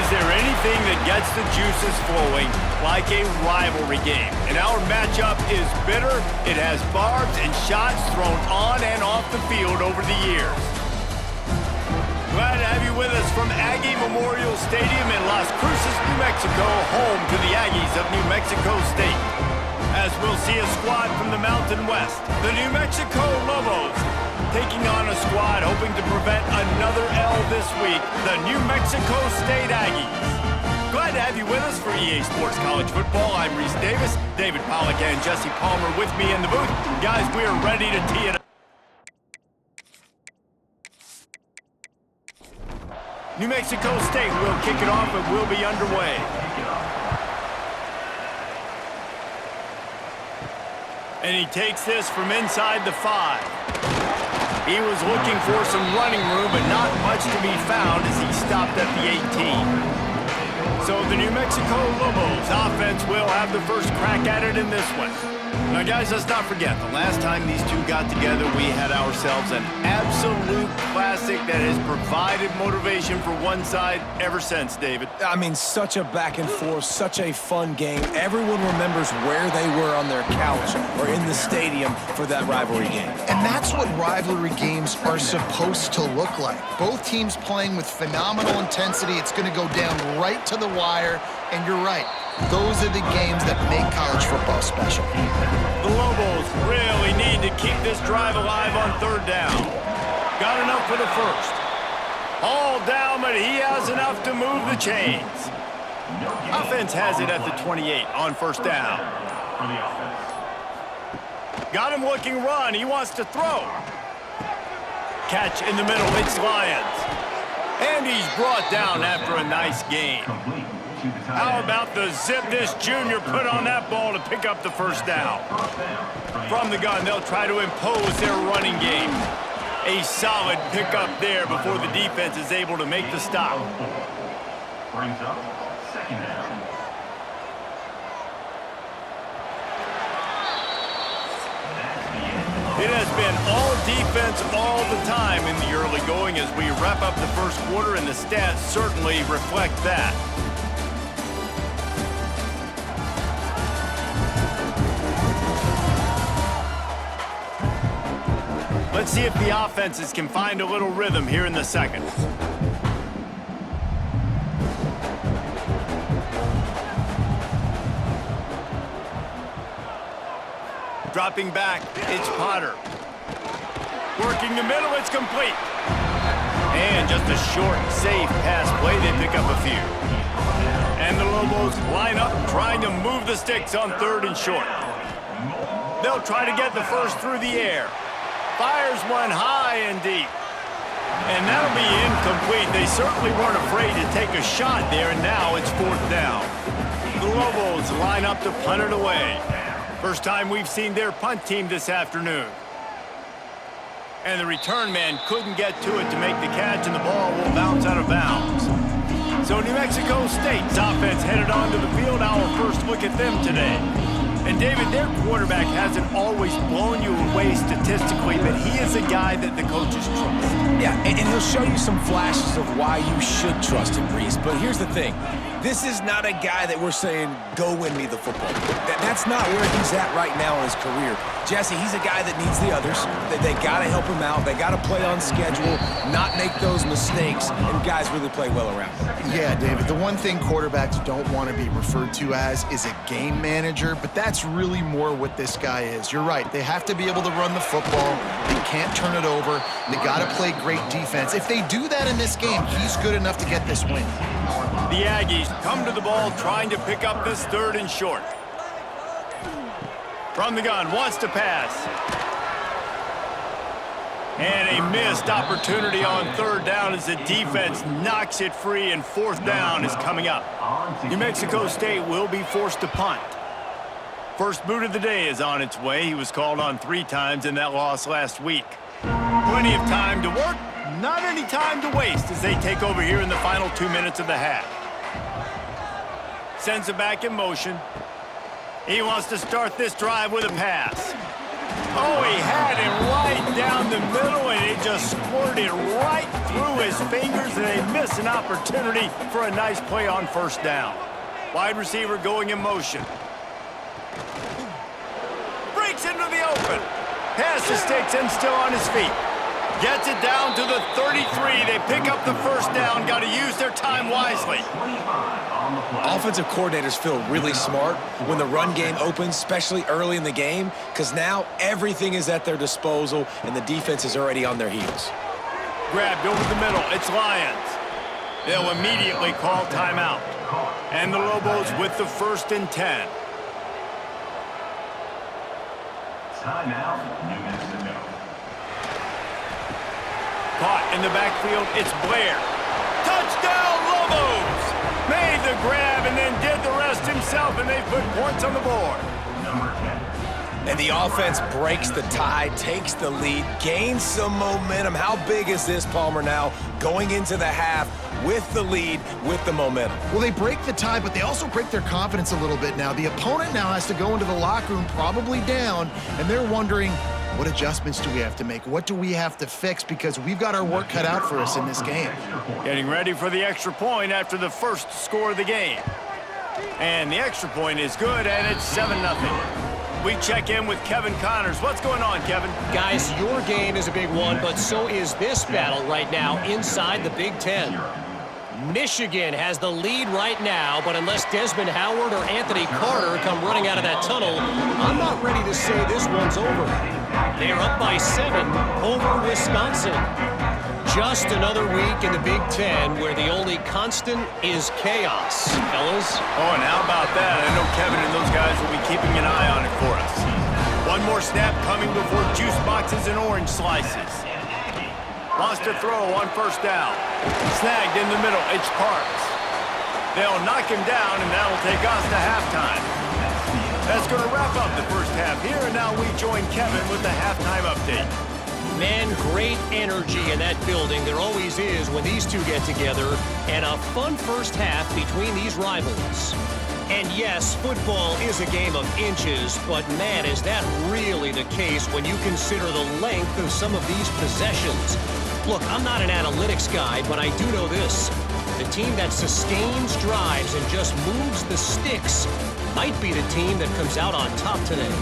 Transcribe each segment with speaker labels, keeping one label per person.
Speaker 1: there anything that gets the juices flowing like a rivalry game? And our matchup is bitter. It has barbs and shots thrown on and off the field over the years. Glad to have you with us from Aggie Memorial Stadium in Las Cruces, New Mexico, home to the Aggies of New Mexico State. As we'll see a squad from the Mountain West, the New Mexico Lobos, taking on a squad hoping to prevent another L this week, the New Mexico State Aggies. Glad to have you with us for EA Sports College Football. I'm Reese Davis, David Pollack and Jesse Palmer with me in the booth. Guys, we are ready to tee it up. New Mexico State will kick it off and we'll be underway. And he takes this from inside the 5. He was looking for some running room, but not much to be found as he stopped at the 18. So the New Mexico Lobos offense will have the first crack at it in this one. Now, guys, let's not forget, the last time these two got together, we had ourselves an absolute classic that has provided motivation for one side ever since, David.
Speaker 2: I mean, such a back and forth, such a fun game. Everyone remembers where they were on their couch or in the stadium for that rivalry game.
Speaker 3: And that's what rivalry games are supposed to look like. Both teams playing with phenomenal intensity. It's going to go down right to the wire, and you're right. Those are the games that make college football special.
Speaker 1: The Lobos really need to keep this drive alive on third down. Got enough for the first. All down, but he has enough to move the chains. Offense has it at the 28 on first down. Got him looking run. He wants to throw. Catch in the middle. It's Lions. And he's brought down after a nice gain. How about the zip this junior put on that ball to pick up the first down? From the gun, they'll try to impose their running game. A solid pickup there before the defense is able to make the stop.
Speaker 4: Brings up second down.
Speaker 1: It has been all defense all the time in the early going as we wrap up the first quarter, and the stats certainly reflect that. Let's see if the offenses can find a little rhythm here in the second. Dropping back, it's Potter. Working the middle, it's complete. And just a short, safe pass play, they pick up a few. And the Lobos line up trying to move the sticks on third and short. They'll try to get the first through the air. Fires one high and deep. And that'll be incomplete. They certainly weren't afraid to take a shot there, and now it's fourth down. The Lobos line up to punt it away. First time we've seen their punt team this afternoon. And the return man couldn't get to it to make the catch, and the ball will bounce out of bounds. So New Mexico State's offense headed onto the field. Our first look at them today. And David, their quarterback hasn't always blown you away statistically, but he is a guy that the coaches trust.
Speaker 2: Yeah, and he'll show you some flashes of why you should trust him, Reese. But here's the thing. This is not a guy that we're saying, go win me the football. That's not where he's at right now in his career. Jesse, he's a guy that needs the others. They got to help him out. They got to play on schedule, not make those mistakes, and guys really play well around him.
Speaker 3: Yeah, David, the one thing quarterbacks don't want to be referred to as is a game manager, but that's really more what this guy is. You're right. They have to be able to run the football. They can't turn it over. They got to play great defense. If they do that in this game, he's good enough to get this win.
Speaker 1: The Aggies come to the ball trying to pick up this third and short. From the gun, wants to pass. And a missed opportunity on third down as the defense knocks it free, and fourth down is coming up. New Mexico State will be forced to punt. First boot of the day is on its way. He was called on 3 times in that loss last week. Plenty of time to work, not any time to waste as they take over here in the final 2 minutes of the half. Sends it back in motion. He wants to start this drive with a pass. Oh, he had it right down the middle, and it just squirted right through his fingers, and they miss an opportunity for a nice play on first down. Wide receiver going in motion. Breaks into the open. Pass to Sticks and still on his feet. Gets it down to the 33. They pick up the first down. Got to use their time wisely.
Speaker 2: Offensive coordinators feel really smart when the run game opens, especially early in the game, because now everything is at their disposal and the defense is already on their heels.
Speaker 1: Grabbed over the middle. It's Lions. They'll immediately call timeout. And the Lobos with the 1st and 10.
Speaker 4: Timeout, New Mexico.
Speaker 1: Caught in the backfield, it's Blair. Touchdown, Lobos! Made the grab and then did the rest himself, and they put points on the board.
Speaker 4: Number 10.
Speaker 2: And the offense breaks the tie, takes the lead, gains some momentum. How big is this, Palmer, now going into the half with the lead, with the momentum?
Speaker 3: Well, they break the tie, but they also break their confidence a little bit now. The opponent now has to go into the locker room probably down, and they're wondering, what adjustments do we have to make? What do we have to fix? Because we've got our work cut out for us in this game.
Speaker 1: Getting ready for the extra point after the first score of the game. And the extra point is good, and it's 7-0. We check in with Kevin Connors. What's going on, Kevin?
Speaker 5: Guys, your game is a big one, but so is this battle right now inside the Big Ten. Michigan has the lead right now, but unless Desmond Howard or Anthony Carter come running out of that tunnel, I'm not ready to say this one's over. They're up by 7 over Wisconsin. Just another week in the Big Ten where the only constant is chaos, fellas.
Speaker 1: Oh, and how about that? I know Kevin and those guys will be keeping an eye on it for us. One more snap coming before juice boxes and orange slices. Wants to throw on first down. Snagged in the middle. It's Parks. They'll knock him down, and that'll take us to halftime. That's going to wrap up the first half here, and now we join Kevin with the halftime update.
Speaker 5: Man, great energy in that building. There always is when these two get together, and a fun first half between these rivals. And yes, football is a game of inches, but man, is that really the case when you consider the length of some of these possessions. Look, I'm not an analytics guy, but I do know this. The team that sustains drives and just moves the sticks might be the team that comes out on top today.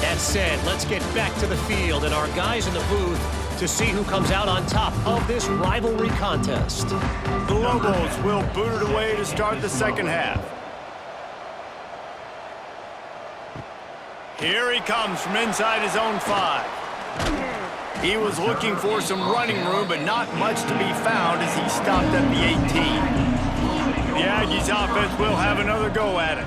Speaker 5: That said, let's get back to the field and our guys in the booth to see who comes out on top of this rivalry contest.
Speaker 1: The Lobos will boot it away to start the second half. Here he comes from inside his own 5. He was looking for some running room, but not much to be found as he stopped at the 18. The Aggies offense will have another go at it.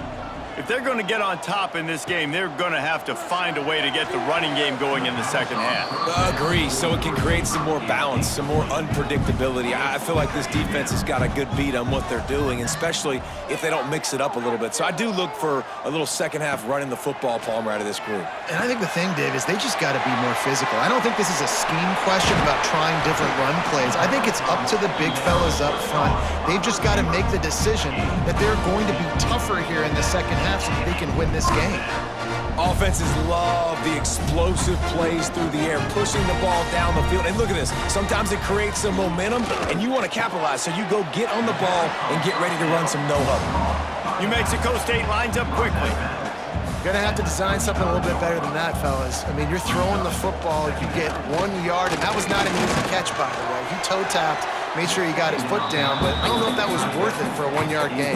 Speaker 1: If they're going to get on top in this game, they're going to have to find a way to get the running game going in the second half.
Speaker 2: Agree, so it can create some more balance, some more unpredictability. I feel like this defense has got a good beat on what they're doing, especially if they don't mix it up a little bit. So I do look for a little second half running the football, Palmer, out of this group.
Speaker 3: And I think the thing, Dave, is they just got to be more physical. I don't think this is a scheme question about trying different run plays. I think it's up to the big fellas up front. They've just got to make the decision that they're going to be tougher here in the second half so that they can win this game.
Speaker 2: Offenses love the explosive plays through the air, pushing the ball down the field. And look at this. Sometimes it creates some momentum, and you want to capitalize. So you go get on the ball and get ready to run some no-huddle.
Speaker 1: New Mexico State lines up quickly.
Speaker 3: Gonna have to design something a little bit better than that, fellas. I mean, you're throwing the football, you get 1 yard, and that was not an easy catch, by the way. He toe-tapped, made sure he got his foot down, but I don't know if that was worth it for a 1 yard gain.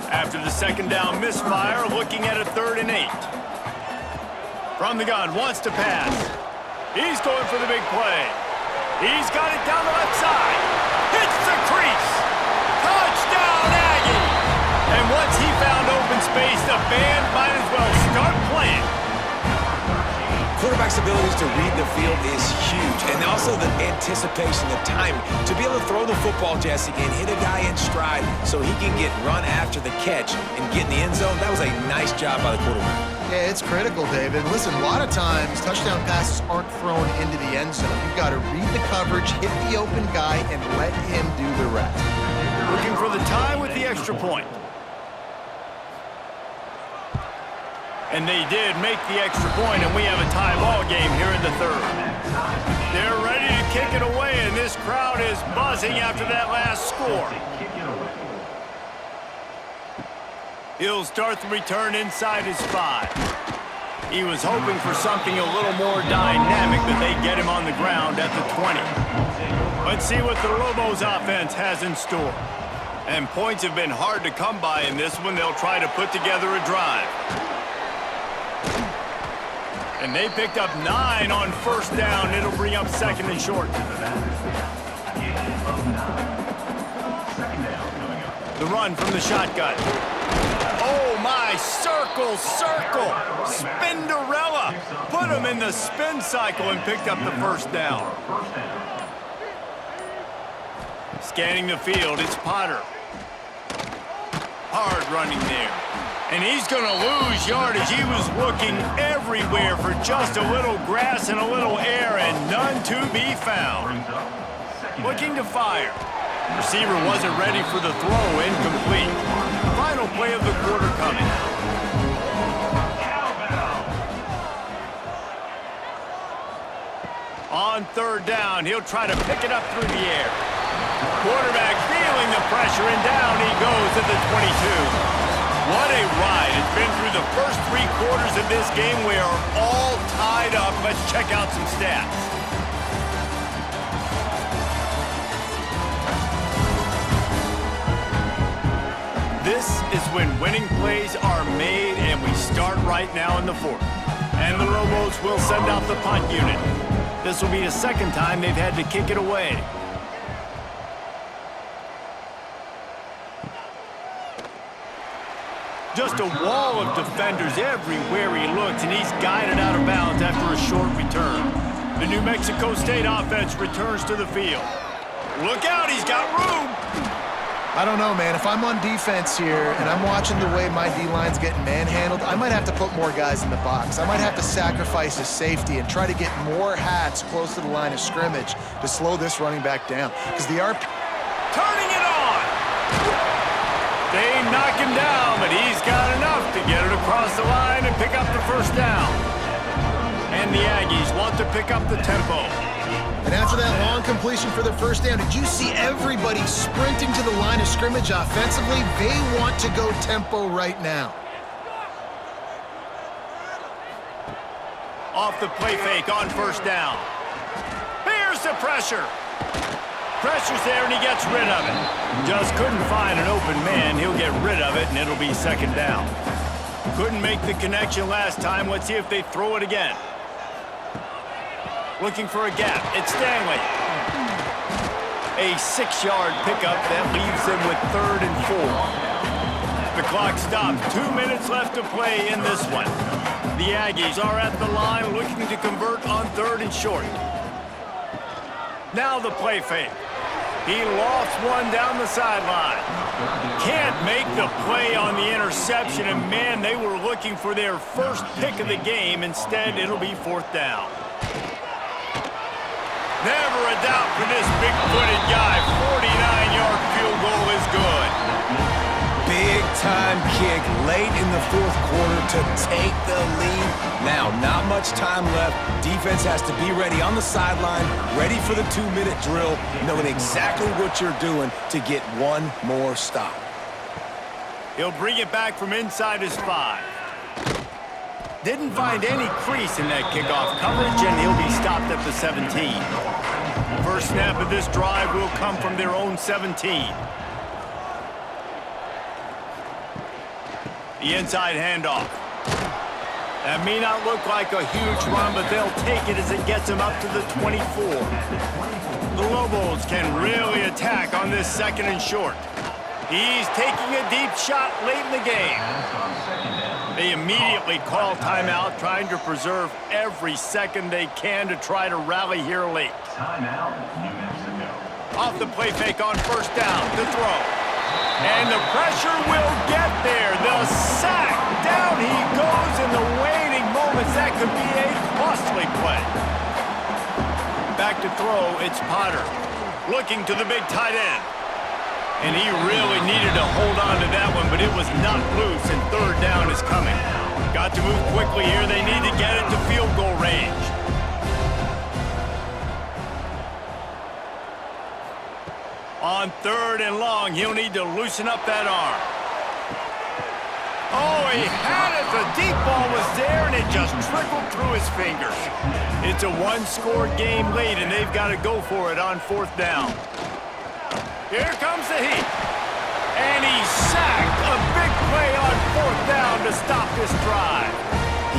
Speaker 1: After the second down misfire, looking at a 3rd and 8. From the gun, wants to pass. He's going for the big play. He's got it down the left side. Hits the crease. Touchdown, Aggies! And once he found open space, the band might as well start playing.
Speaker 2: Quarterback's abilities to read the field is huge, and also the anticipation, the timing. To be able to throw the football, Jesse, and hit a guy in stride so he can get run after the catch and get in the end zone, that was a nice job by the quarterback.
Speaker 3: Yeah, it's critical, David. Listen, a lot of times, touchdown passes aren't thrown into the end zone. You've got to read the coverage, hit the open guy, and let him do the rest.
Speaker 1: Looking for the tie with the extra point. And they did make the extra point, and we have a tie ball game here in the third. They're ready to kick it away, and this crowd is buzzing after that last score. He'll start the return inside his 5. He was hoping for something a little more dynamic, but they get him on the ground at the 20. Let's see what the Lobos offense has in store. And points have been hard to come by in this one. They'll try to put together a drive. And they picked up 9 on first down. It'll bring up second and short. The run from the shotgun. Oh, my, circle, Spinderella. Put him in the spin cycle and picked up the first down. Scanning the field, it's Potter. Hard running there. And he's going to lose yardage. He was looking everywhere for just a little grass and a little air, and none to be found. Looking to fire. Receiver wasn't ready for the throw, incomplete. Final play of the quarter coming. On third down, he'll try to pick it up through the air. Quarterback feeling the pressure, and down he goes at the 22. What a ride. It's been through the first 3 quarters of this game. We are all tied up. Let's check out some stats. This is when winning plays are made, and we start right now in the 4th. And the Lobos will send out the punt unit. This will be the second time they've had to kick it away. Just a wall of defenders everywhere he looks, and he's guided out of bounds after a short return. The New Mexico State offense returns to the field. Look out, he's got room!
Speaker 3: I don't know, man. If I'm on defense here and I'm watching the way my D-line's getting manhandled, I might have to put more guys in the box. I might have to sacrifice his safety and try to get more hats close to the line of scrimmage to slow this running back down. Because the RP...
Speaker 1: Turning it on! They knock him down, but he's got enough to get it across the line and pick up the first down. And the Aggies want to pick up the tempo.
Speaker 3: And after that long completion for the first down, did you see everybody sprinting to the line of scrimmage offensively? They want to go tempo right now.
Speaker 1: Off the play fake on first down. Here's the pressure. Pressure's there, and he gets rid of it. Just couldn't find an open man. He'll get rid of it, and it'll be second down. Couldn't make the connection last time. Let's see if they throw it again. Looking for a gap. It's Stanley. A 6-yard pickup that leaves them with 3rd and 4. The clock stops. 2 minutes left to play in this one. The Aggies are at the line looking to convert on 3rd and short. Now the play fake. He lofts one down the sideline. Can't make the play on the interception, and man, they were looking for their first pick of the game. Instead, it'll be 4th down. Never a doubt for this big-footed guy. 49-yard field goal is good.
Speaker 2: Big-time kick late in the 4th quarter to take the lead. Now, not much time left. Defense has to be ready on the sideline, ready for the 2-minute drill, knowing exactly what you're doing to get one more stop.
Speaker 1: He'll bring it back from inside his 5. Didn't find any crease in that kickoff coverage, and he'll be stopped at the 17. First snap of this drive will come from their own 17. The inside handoff. That may not look like a huge run, but they'll take it as it gets them up to the 24. The Lobos can really attack on this 2nd and short. He's taking a deep shot late in the game. They immediately call timeout, trying to preserve every second they can to try to rally here late.
Speaker 4: Timeout, New Mexico.
Speaker 1: Off the play fake on first down to throw. And the pressure will get there. The sack. Down he goes in the waiting moments. That could be a costly play. Back to throw, it's Potter. Looking to the big tight end. And he really needed to hold on to that one, but it was not loose, and 3rd down is coming. Got to move quickly here. They need to get it to field goal range. On 3rd and long, he'll need to loosen up that arm. Oh, he had it. The deep ball was there, and it just trickled through his fingers. It's a one-score game lead, and they've got to go for it on 4th down. Here comes the heat. And he sacked. A big play on 4th down to stop this drive.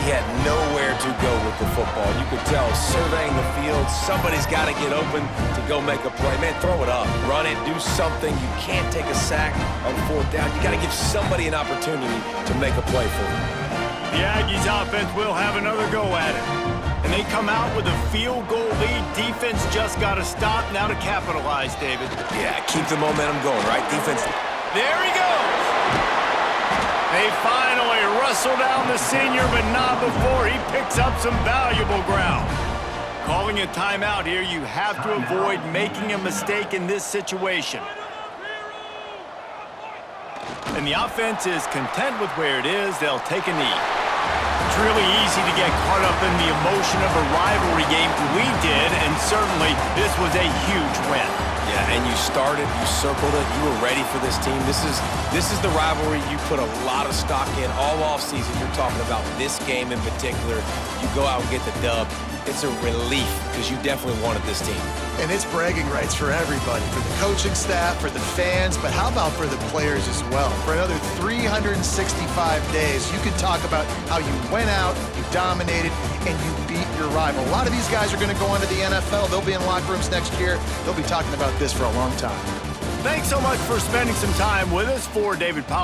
Speaker 2: He had nowhere to go with the football. You could tell, surveying the field, somebody's got to get open to go make a play. Man, throw it up, run it, do something. You can't take a sack on 4th down. You got to give somebody an opportunity to make a play for you.
Speaker 1: The Aggies offense will have another go at it. And they come out with a field goal lead. Defense just got to stop now to capitalize, David.
Speaker 2: Yeah, keep the momentum going, right? Defense.
Speaker 1: There he goes. They finally wrestle down the senior, but not before he picks up some valuable ground. Calling a timeout here, you have to avoid making a mistake in this situation. And the offense is content with where it is. They'll take a knee. It's really easy to get caught up in the emotion of a rivalry game. We did, and certainly this was a huge win.
Speaker 2: Yeah, and you started, you circled it, you were ready for this team. This is the rivalry you put a lot of stock in all offseason. You're talking about this game in particular. You go out and get the dub. It's a relief because you definitely wanted this team.
Speaker 3: And it's bragging rights for everybody, for the coaching staff, for the fans, but how about for the players as well? For another 365 days, you could talk about how you went out, you dominated, and you beat your rival. A lot of these guys are going to go on to the NFL. They'll be in locker rooms next year. They'll be talking about this for a long time.
Speaker 1: Thanks so much for spending some time with us. For David Powell.